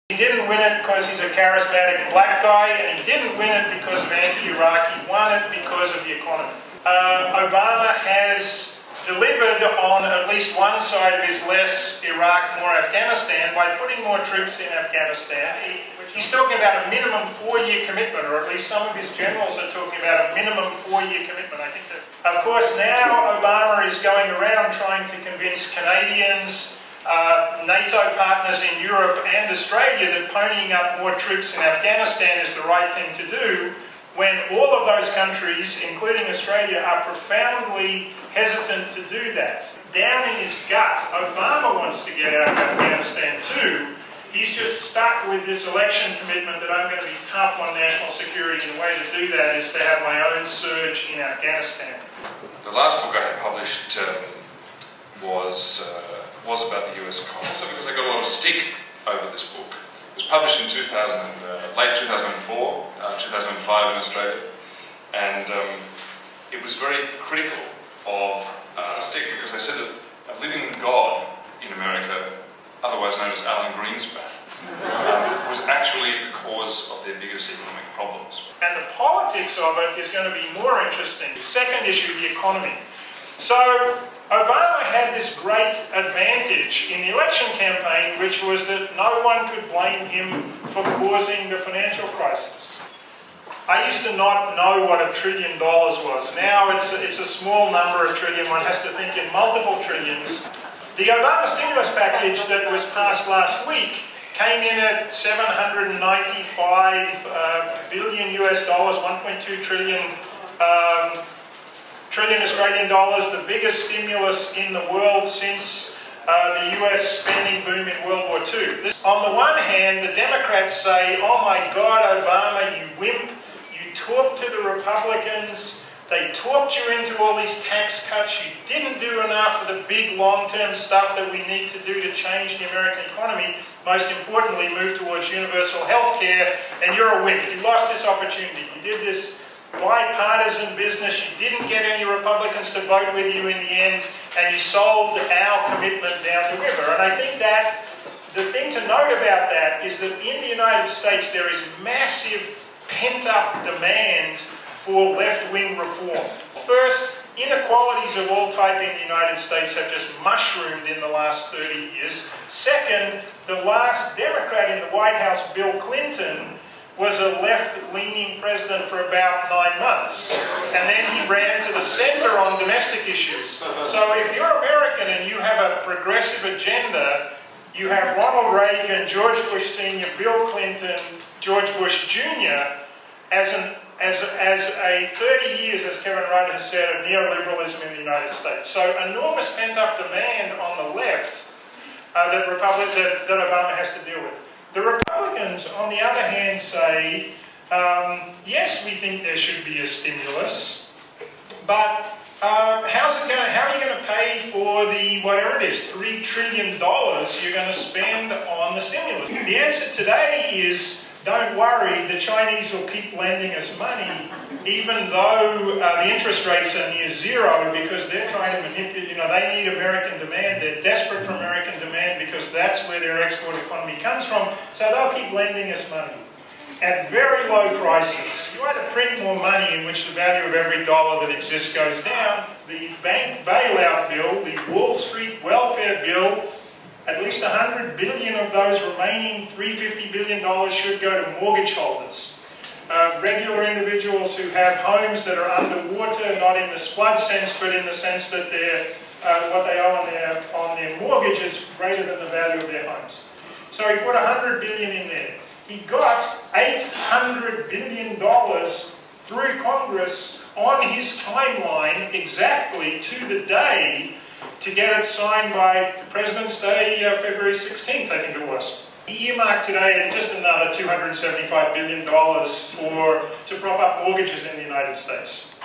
He didn't win it because he's a charismatic black guy, and he didn't win it because of anti-Iraq. He won it because of the economy. Obama has delivered on at least one side of his less Iraq, more Afghanistan by putting more troops in Afghanistan. He's talking about a minimum 4-year commitment, or at least some of his generals are talking about a minimum 4-year commitment. I think that, of course, now Obama is going around trying to convince Canadians, NATO partners in Europe and Australia that ponying up more troops in Afghanistan is the right thing to do, when all of those countries, including Australia, are profoundly hesitant to do that. Down in his gut, Obama wants to get out of Afghanistan too. He's just stuck with this election commitment that I'm going to be tough on national security, and the way to do that is to have my own surge in Afghanistan. The last book I had published was about the US economy, because I got a lot of stick over this book. It was published in late 2004, 2005 in Australia, and it was very critical of stick, because I said that a living God in America, otherwise known as Alan Greenspan, was actually the cause of their biggest economic problems. And the politics of it is going to be more interesting. Second issue, the economy. So Obama had this great advantage in the election campaign, which was that no one could blame him for causing the financial crisis. I used to not know what $1 trillion was. Now it's a small number of trillion. One has to think in multiple trillions. The Obama stimulus package that was passed last week came in at $795 billion US dollars, 1.2 trillion Australian dollars, the biggest stimulus in the world since the US spending boom in World War II. On the one hand, the Democrats say, oh my God, Obama, you wimp, you talked to the Republicans, they talked you into all these tax cuts, you didn't do enough of the big long-term stuff that we need to do to change the American economy, most importantly move towards universal health care, and you're a wimp. You lost this opportunity. You did this bipartisan business, you didn't get any Republicans to vote with you in the end, and you sold our commitment down the river. And I think that the thing to note about that is that in the United States there is massive pent-up demand for left-wing reform. First, inequalities of all type in the United States have just mushroomed in the last 30 years. Second, the last Democrat in the White House, Bill Clinton, was a left-leaning president for about 9 months. And then he ran to the center on domestic issues. So if you're American and you have a progressive agenda, you have Ronald Reagan, George Bush Sr., Bill Clinton, George Bush Jr. as a 30 years, as Kevin Rudd has said, of neoliberalism in the United States. So enormous pent-up demand on the left that Obama has to deal with. The Republicans, on the other hand, say, yes, we think there should be a stimulus, but how are you going to pay for the, whatever it is, $3 trillion you're going to spend on the stimulus? The answer today is, don't worry, the Chinese will keep lending us money, even though the interest rates are near zero, because they're trying to manipulate, they need American demand. They're desperate for American demand because that's where their export economy comes from. So they'll keep lending us money at very low prices. You either print more money, in which the value of every dollar that exists goes down, the bank bailout bill, the Wall Street welfare bill, at least $100 billion of those remaining $350 billion should go to mortgage holders. Regular individuals who have homes that are underwater, not in the flood sense, but in the sense that what they owe on their mortgage is greater than the value of their homes. So he put $100 billion in there. He got $800 billion through Congress on his timeline exactly to the day to get it signed by President's Day, February 16th, I think it was. He earmarked today just another $275 billion to prop up mortgages in the United States.